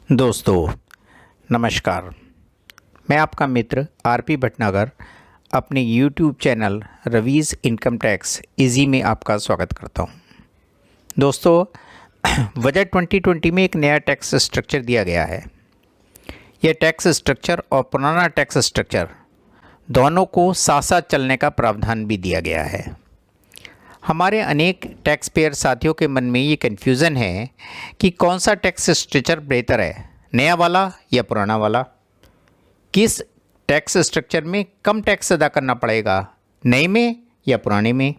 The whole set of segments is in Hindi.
दोस्तों नमस्कार। मैं आपका मित्र आरपी भटनागर अपने YouTube channel Ravi's income tax easy में आपका स्वागत करता हूं। दोस्तों बजट 2020 में एक नया टैक्स स्ट्रक्चर दिया गया है। यह टैक्स स्ट्रक्चर और पुराना टैक्स स्ट्रक्चर दोनों को साथ साथ चलने का प्रावधान भी दिया गया है। हमारे अनेक टैक्स पेयर साथियों के मन में ये कन्फ्यूज़न है कि कौन सा टैक्स स्ट्रक्चर बेहतर है, नया वाला या पुराना वाला। किस टैक्स स्ट्रक्चर में कम टैक्स अदा करना पड़ेगा, नए में या पुराने में।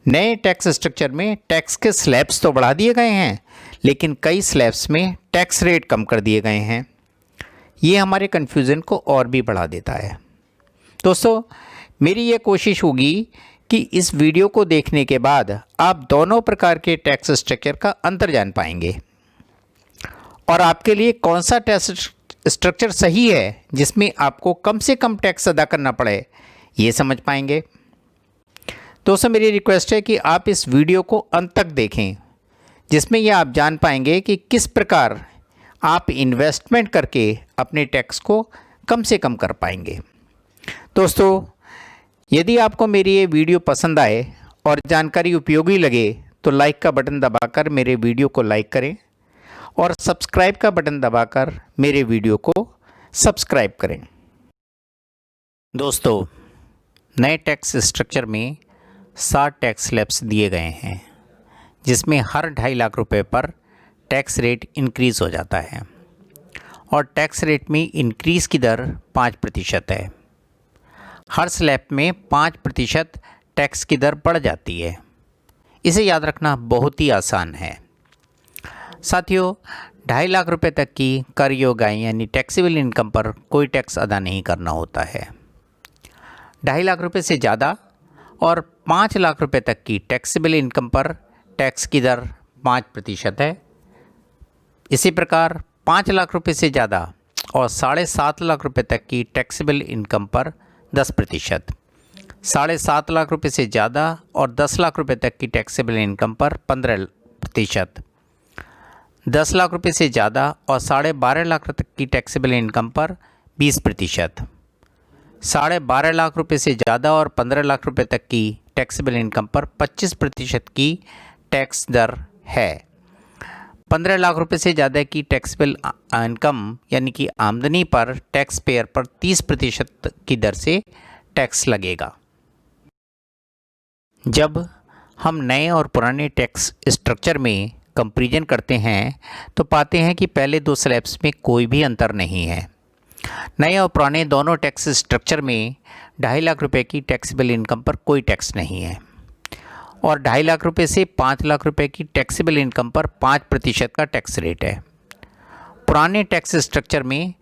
नए टैक्स स्ट्रक्चर में टैक्स के स्लैब्स तो बढ़ा दिए गए हैं, लेकिन कई स्लैब्स में टैक्स रेट कम कर दिए गए हैं। ये हमारे कन्फ्यूज़न को और भी बढ़ा देता है। दोस्तों मेरी ये कोशिश होगी कि इस वीडियो को देखने के बाद आप दोनों प्रकार के टैक्स स्ट्रक्चर का अंतर जान पाएंगे और आपके लिए कौन सा टैक्स स्ट्रक्चर सही है जिसमें आपको कम से कम टैक्स अदा करना पड़े, ये समझ पाएंगे। दोस्तों मेरी रिक्वेस्ट है कि आप इस वीडियो को अंत तक देखें, जिसमें यह आप जान पाएंगे कि किस प्रकार आप इन्वेस्टमेंट करके अपने टैक्स को कम से कम कर पाएंगे। दोस्तों यदि आपको मेरी ये वीडियो पसंद आए और जानकारी उपयोगी लगे तो लाइक का बटन दबाकर मेरे वीडियो को लाइक करें और सब्सक्राइब का बटन दबाकर मेरे वीडियो को सब्सक्राइब करें। दोस्तों नए टैक्स स्ट्रक्चर में 60 टैक्स स्लैब्स दिए गए हैं, जिसमें हर 2.5 लाख रुपए पर टैक्स रेट इंक्रीज़ हो जाता है और टैक्स रेट में इंक्रीज़ की दर 5% है। हर स्लैब में 5% टैक्स की दर बढ़ जाती है। इसे याद रखना बहुत ही आसान है। साथियों 2.5 लाख रुपए तक की कर योग्य आय यानी टैक्सेबल इनकम पर कोई टैक्स अदा नहीं करना होता है। 2.5 लाख रुपए से ज़्यादा और 5 लाख रुपए तक की टैक्सेबल इनकम पर टैक्स की दर 5% है। इसी प्रकार 5 लाख रुपए से ज़्यादा और 7.5 लाख रुपए तक की टैक्सेबल इनकम पर 10%, 7.5 लाख रुपए से ज़्यादा और 10 लाख रुपए तक की टैक्सेबल इनकम पर 15%, 10 लाख रुपए से ज़्यादा और 12.5 लाख तक की टैक्सेबल इनकम पर 20%, 12.5 लाख रुपए से ज़्यादा और 15 लाख रुपए तक की टैक्सेबल इनकम पर 25% की टैक्स दर है। 15 लाख रुपए से ज़्यादा की टैक्सेबल इनकम यानी कि आमदनी पर टैक्स पेयर पर 30% की दर से टैक्स लगेगा। जब हम नए और पुराने टैक्स स्ट्रक्चर में कंपैरिजन करते हैं तो पाते हैं कि पहले 2 स्लैब्स में कोई भी अंतर नहीं है। नए और पुराने दोनों टैक्स स्ट्रक्चर में 2.5 लाख रुपए की टैक्सेबल इनकम पर कोई टैक्स नहीं है और 2.5 लाख रुपए से 5 लाख रुपए की टैक्सेबल इनकम पर 5% का टैक्स रेट है। पुराने टैक्स स्ट्रक्चर में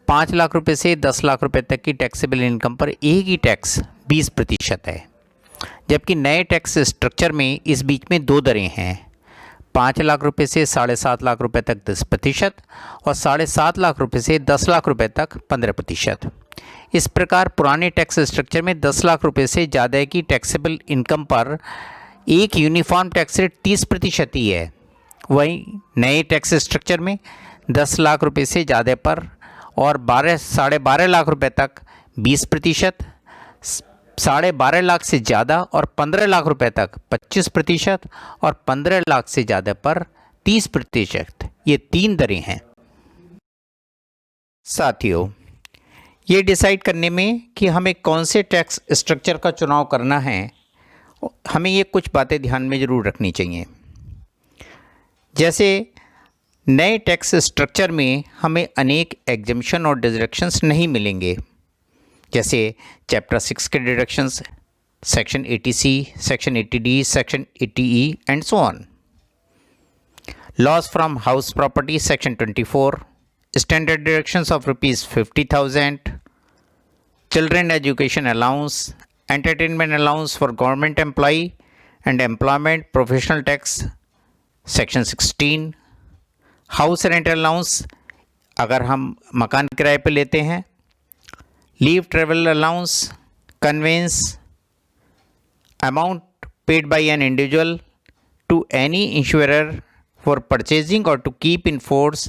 5 लाख रुपए से 10 लाख रुपए तक की टैक्सेबल इनकम पर एक ही टैक्स 20% है, जबकि नए टैक्स स्ट्रक्चर में इस बीच में 2 दरें हैं। 5 लाख रुपए से 7.5 लाख रुपए तक 10% और 7.5 लाख रुपए से 10 लाख रुपए तक 15%। इस प्रकार पुराने टैक्स स्ट्रक्चर में 10 लाख रुपए से ज़्यादा की टैक्सेबल इनकम पर एक यूनिफॉर्म टैक्स रेट 30% ही है। वहीं नए टैक्स स्ट्रक्चर में 10 लाख रुपए से ज़्यादा पर और 12.5 लाख रुपए तक 20%, 12.5 लाख से ज़्यादा और 15 लाख रुपए तक 25% और 15 लाख से ज़्यादा पर 30%, ये 3 दरें हैं। साथियों ये डिसाइड करने में कि हमें कौन से टैक्स स्ट्रक्चर का चुनाव करना है, हमें ये कुछ बातें ध्यान में ज़रूर रखनी चाहिए। जैसे नए टैक्स स्ट्रक्चर में हमें अनेक एग्जम्पशन और डिडक्शंस नहीं मिलेंगे, जैसे चैप्टर 6 के deductions, section 80C, section 80D, section 80E and so on. Loss from house property section 24, standard deductions of ₹50,000, children education allowance, entertainment allowance for government employee and employment professional tax section 16, house rent allowance अगर हम मकान किराए पर लेते हैं, leave travel allowance, conveyance, amount paid by an individual to any insurer for purchasing or to keep in force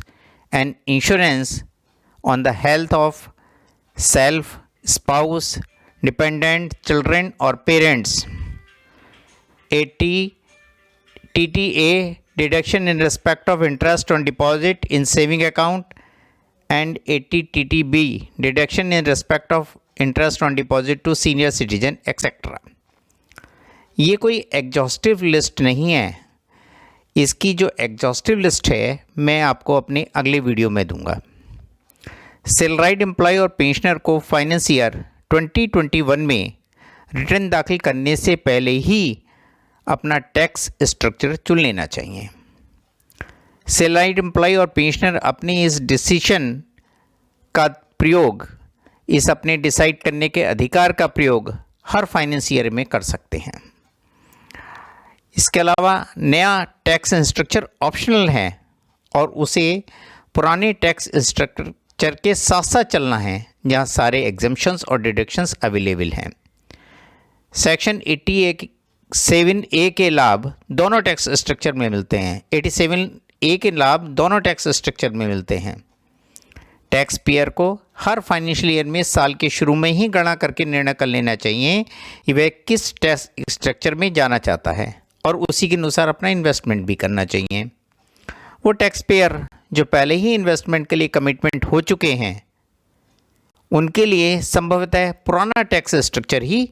an insurance on the health of self, spouse, dependent, children or parents. 80 TTA deduction in respect of interest on deposit in saving account and 80 TTB deduction in respect of interest on deposit to senior citizen etc. ये कोई एग्जॉस्टिव लिस्ट नहीं है। इसकी जो एग्जॉस्टिव लिस्ट है मैं आपको अपने अगले वीडियो में दूंगा। सैलराइड एम्प्लॉय और पेंशनर को फाइनेंस ईयर 2021 में रिटर्न दाखिल करने से पहले ही अपना टैक्स स्ट्रक्चर चुन लेना चाहिए। सैलराइड एम्प्लॉय और पेंशनर अपने इस डिसीजन का प्रयोग, इस अपने डिसाइड करने के अधिकार का प्रयोग हर फाइनेंस ईयर में कर सकते हैं। इसके अलावा नया टैक्स स्ट्रक्चर ऑप्शनल है और उसे पुराने टैक्स स्ट्रक्चर के साथ साथ चलना है जहां सारे एग्जम्पशंस और डिडक्शंस अवेलेबल हैं। सेक्शन 87A के लाभ दोनों टैक्स स्ट्रक्चर में मिलते हैं। 87A के लाभ दोनों टैक्स स्ट्रक्चर में मिलते हैं। टैक्स पेयर को हर फाइनेंशियल ईयर में साल के शुरू में ही गणना करके निर्णय कर लेना चाहिए कि वह किस टैक्स स्ट्रक्चर में जाना चाहता है और उसी के अनुसार अपना इन्वेस्टमेंट भी करना चाहिए। वो टैक्स पेयर जो पहले ही इन्वेस्टमेंट के लिए कमिटमेंट हो चुके हैं उनके लिए संभवतः पुराना टैक्स स्ट्रक्चर ही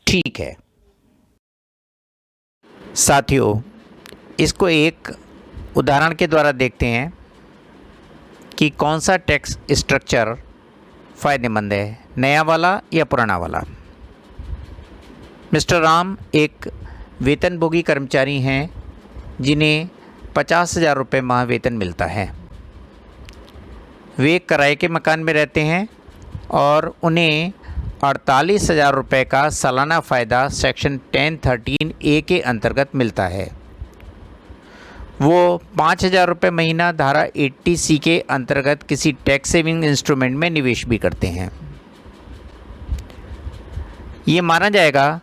ठीक है। साथियों, इसको एक उदाहरण के द्वारा देखते हैं कि कौन सा टैक्स स्ट्रक्चर फ़ायदेमंद है, नया वाला या पुराना वाला। मिस्टर राम एक वेतनभोगी कर्मचारी हैं जिन्हें 50,000 रुपये माह वेतन मिलता है। वे एक किराए के मकान में रहते हैं और उन्हें 48,000 रुपये का सालाना फ़ायदा सेक्शन 1013A के अंतर्गत मिलता है। वो 5,000 रुपये महीना धारा 80C के अंतर्गत किसी टैक्स सेविंग इंस्ट्रूमेंट में निवेश भी करते हैं। ये माना जाएगा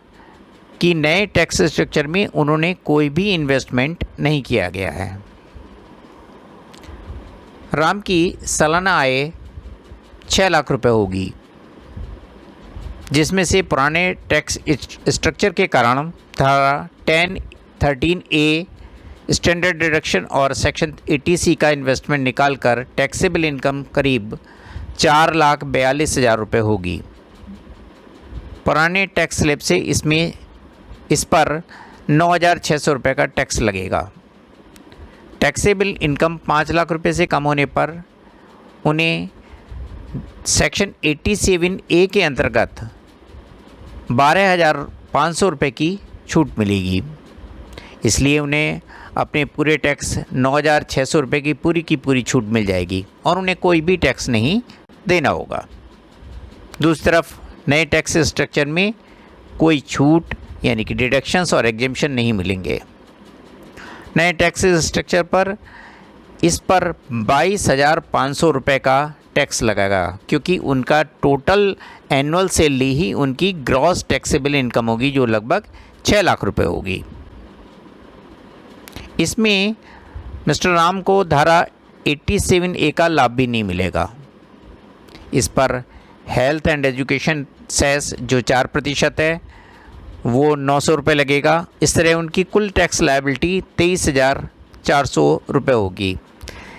कि नए टैक्स स्ट्रक्चर में उन्होंने कोई भी इन्वेस्टमेंट नहीं किया गया है। राम की सालाना आय 6 लाख रुपए होगी, जिसमें से पुराने टैक्स स्ट्रक्चर के कारण धारा 1013A स्टैंडर्ड डिडक्शन और सेक्शन 80C का इन्वेस्टमेंट निकालकर टैक्सेबल इनकम करीब 4,42,000 रुपये होगी। पुराने टैक्स स्लैब से इस पर 9,600 रुपये का टैक्स लगेगा। टैक्सेबल इनकम 5 लाख रुपये से कम होने पर उन्हें सेक्शन 87A के अंतर्गत 12,500 रुपये की छूट मिलेगी। इसलिए उन्हें अपने पूरे टैक्स 9,600 रुपये की पूरी छूट मिल जाएगी और उन्हें कोई भी टैक्स नहीं देना होगा। दूसरी तरफ नए टैक्स स्ट्रक्चर में कोई छूट यानी कि डिडक्शंस और एग्जेम्पशन नहीं मिलेंगे। नए टैक्स स्ट्रक्चर पर इस पर 22,500 रुपये का टैक्स लगेगा, क्योंकि उनका टोटल एनुअल सैलरी ही उनकी ग्रॉस टैक्सेबल इनकम होगी जो लगभग 6 लाख रुपये होगी। इसमें मिस्टर राम को धारा 87A का लाभ भी नहीं मिलेगा। इस पर हेल्थ एंड एजुकेशन सेस जो 4% है वो 900 रुपये लगेगा। इस तरह उनकी कुल टैक्स लायबिलिटी 23,400 रुपये होगी।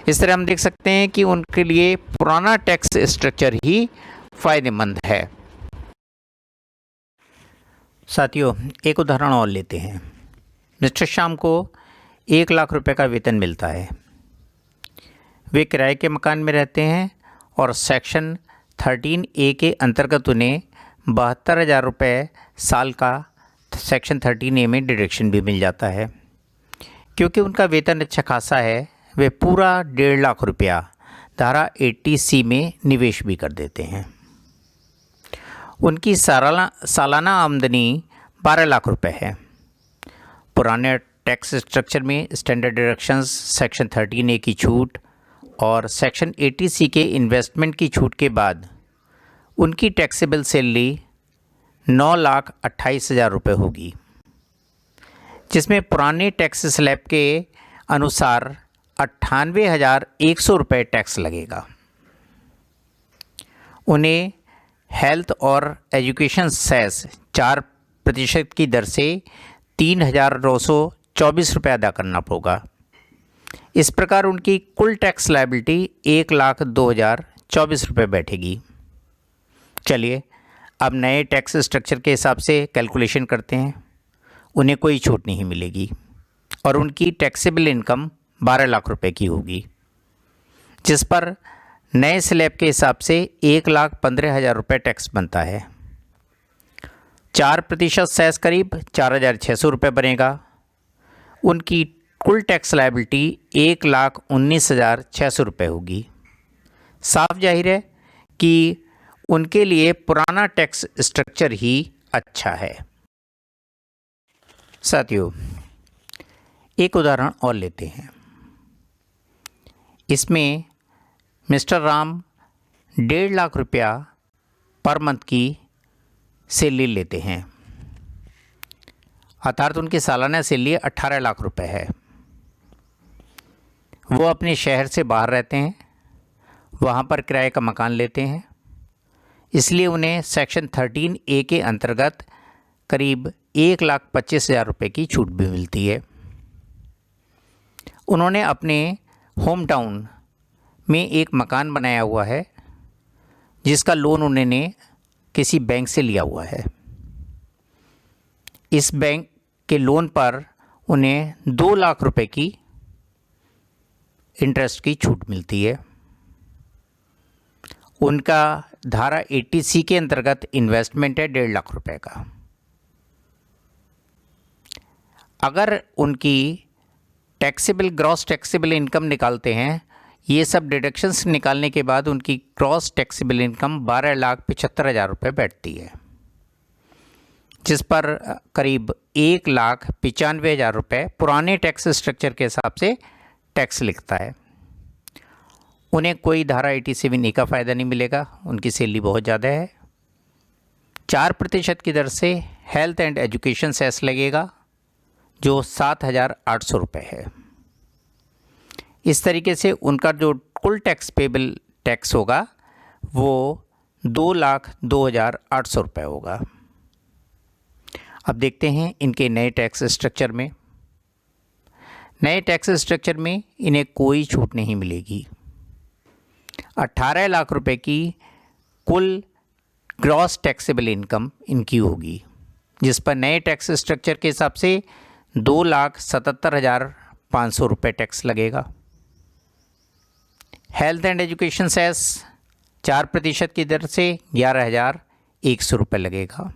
इस तरह हम देख सकते हैं कि उनके लिए पुराना टैक्स स्ट्रक्चर ही फ़ायदेमंद है। साथियों, एक उदाहरण और लेते हैं। मिस्टर श्याम को 1 लाख रुपए का वेतन मिलता है। वे किराए के मकान में रहते हैं और सेक्शन 13A के अंतर्गत उन्हें 72,000 रुपये साल का सेक्शन 13A में डिडक्शन भी मिल जाता है। क्योंकि उनका वेतन अच्छा खासा है, वे पूरा 1.5 लाख रुपया धारा 80C में निवेश भी कर देते हैं। उनकी सालाना आमदनी 12 लाख रुपए है। पुराने टैक्स स्ट्रक्चर में स्टैंडर्ड डिडक्शंस, सेक्शन 13A की छूट और सेक्शन 80C के इन्वेस्टमेंट की छूट के बाद उनकी टैक्सेबल सैलरी 9,28,000 रुपये होगी, जिसमें पुराने टैक्स स्लैब के अनुसार 98,100 रुपये टैक्स लगेगा। उन्हें हेल्थ और एजुकेशन सेस 4% की दर से 3,924 रुपये अदा करना होगा। इस प्रकार उनकी कुल टैक्स लायबिलिटी 1,02,024 रुपये बैठेगी। चलिए अब नए टैक्स स्ट्रक्चर के हिसाब से कैलकुलेशन करते हैं। उन्हें कोई छूट नहीं मिलेगी और उनकी टैक्सेबल इनकम 12 लाख रुपए की होगी, जिस पर नए स्लैब के हिसाब से 1,15,000 रुपये टैक्स बनता है। 4% सेस करीब 4,600 रुपये बनेगा। उनकी कुल टैक्स लायबिलिटी 1,19,600 रुपये होगी। साफ जाहिर है कि उनके लिए पुराना टैक्स स्ट्रक्चर ही अच्छा है। साथियों, एक उदाहरण और लेते हैं। इसमें मिस्टर राम 1.5 लाख रुपया पर मंथ की सैलरी लेते हैं, अर्थात उनकी सालाना सैलरी 18 लाख रुपए है। वो अपने शहर से बाहर रहते हैं, वहाँ पर किराए का मकान लेते हैं, इसलिए उन्हें सेक्शन 13A के अंतर्गत करीब 1,25,000 रुपये की छूट भी मिलती है। उन्होंने अपने होम टाउन में एक मकान बनाया हुआ है, जिसका लोन उन्होंने किसी बैंक से लिया हुआ है। इस बैंक के लोन पर उन्हें 2 लाख रुपए की इंटरेस्ट की छूट मिलती है। उनका धारा 80C के अंतर्गत इन्वेस्टमेंट है 1.5 लाख रुपए का। अगर उनकी ग्रॉस टैक्सेबल इनकम निकालते हैं, ये सब डिडक्शंस निकालने के बाद उनकी ग्रॉस टैक्सेबल इनकम 12,75,000 रुपये बैठती है, जिस पर करीब 1,95,000 रुपये पुराने टैक्स स्ट्रक्चर के हिसाब से टैक्स लिखता है। उन्हें कोई धारा 87A का फ़ायदा नहीं मिलेगा, उनकी सैलरी बहुत ज़्यादा है। 4% की दर से हेल्थ एंड एजुकेशन सेस लगेगा, जो 7,800 रुपये है। इस तरीके से उनका जो कुल टैक्स पेबल टैक्स होगा वो 2,02,800 रुपये होगा। अब देखते हैं इनके नए टैक्स स्ट्रक्चर में। नए टैक्स स्ट्रक्चर में इन्हें कोई छूट नहीं मिलेगी। 18 लाख रुपए की कुल ग्रॉस टैक्सेबल इनकम इनकी होगी, जिस पर नए टैक्स स्ट्रक्चर के हिसाब से 2,77,500 रुपये टैक्स लगेगा। हेल्थ एंड एजुकेशन सेस 4% की दर से 11,100 रुपये लगेगा।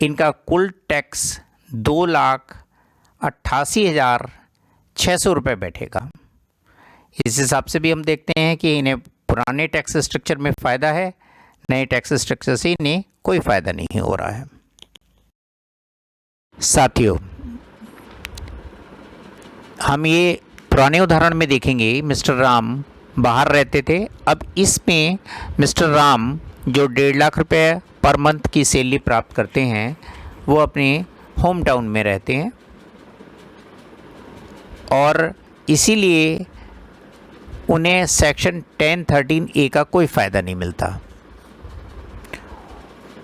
इनका कुल टैक्स 2,88,600 रुपये बैठेगा। इस हिसाब से भी हम देखते हैं कि इन्हें पुराने टैक्स स्ट्रक्चर में फ़ायदा है, नए टैक्स स्ट्रक्चर से इन्हें कोई फ़ायदा नहीं हो रहा है। साथियों, हम ये पुराने उदाहरण में देखेंगे, मिस्टर राम बाहर रहते थे। अब इसमें मिस्टर राम जो 1.5 लाख रुपये पर मंथ की सैलरी प्राप्त करते हैं, वो अपने होम टाउन में रहते हैं और इसीलिए उन्हें सेक्शन 1013A का कोई फ़ायदा नहीं मिलता।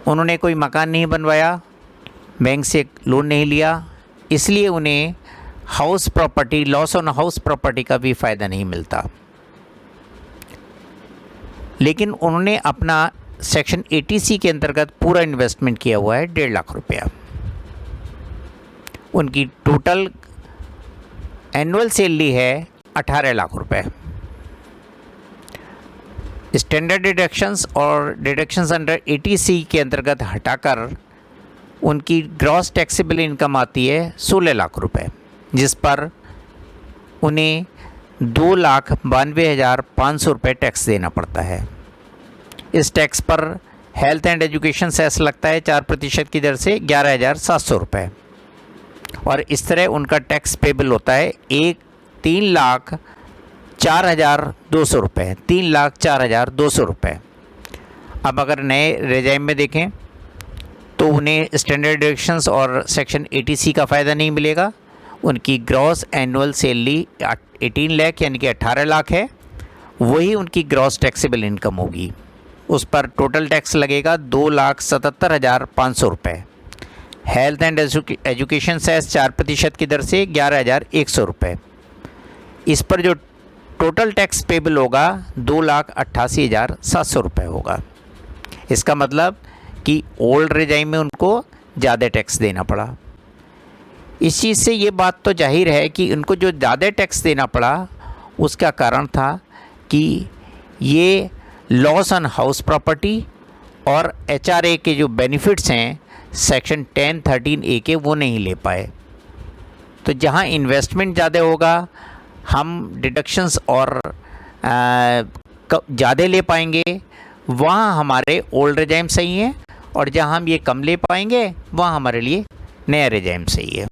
उन्होंने कोई मकान नहीं बनवाया, बैंक से लोन नहीं लिया, इसलिए उन्हें house property, loss on house property का भी फ़ायदा नहीं मिलता। लेकिन उन्होंने अपना सेक्शन 80C के अंतर्गत पूरा इन्वेस्टमेंट किया हुआ है 1.5 लाख रुपया। उनकी टोटल एनुअल सैलरी है 18 लाख रुपए। स्टैंडर्ड डिडक्शंस और डिडक्शंस अंडर 80C के अंतर्गत हटाकर उनकी ग्रॉस टैक्सेबल इनकम आती है 16 लाख रुपए, जिस पर उन्हें 2,92,500 रुपये टैक्स देना पड़ता है। इस टैक्स पर हेल्थ एंड एजुकेशन सेस लगता है 4% की दर से 11,700 रुपये, और इस तरह उनका टैक्स पेबल होता है 3,04,200 रुपये, 3,04,200 रुपये। अब अगर नए रेजाइम में देखें तो उन्हें स्टैंडर्ड डिडक्शंस और सेक्शन 80C का फ़ायदा नहीं मिलेगा, उनकी ग्रॉस एनुअल सैलरी 18 लाख यानी कि 18 लाख है, वही उनकी ग्रॉस टैक्सेबल इनकम होगी। उस पर टोटल टैक्स लगेगा 2,77,500 रुपये। हेल्थ एंड एजुकेशन सेस 4% की दर से 11,100 रुपये। इस पर जो टोटल टैक्स पेबल होगा 2,88,700 रुपये होगा। इसका मतलब कि ओल्ड रेजाइम में उनको ज़्यादा टैक्स देना पड़ा। इस चीज़ से ये बात तो जाहिर है कि उनको जो ज़्यादा टैक्स देना पड़ा उसका कारण था कि ये लॉस ऑन हाउस प्रॉपर्टी और HRA के जो बेनिफिट्स हैं सेक्शन 10(13)A के, वो नहीं ले पाए। तो जहाँ इन्वेस्टमेंट ज़्यादा होगा हम डिडक्शंस और ज़्यादा ले पाएंगे, वहाँ हमारे ओल्ड रेजाइम सही है, और जहाँ हम ये कम ले पाएंगे वहाँ हमारे लिए नया रेजाइम सही है।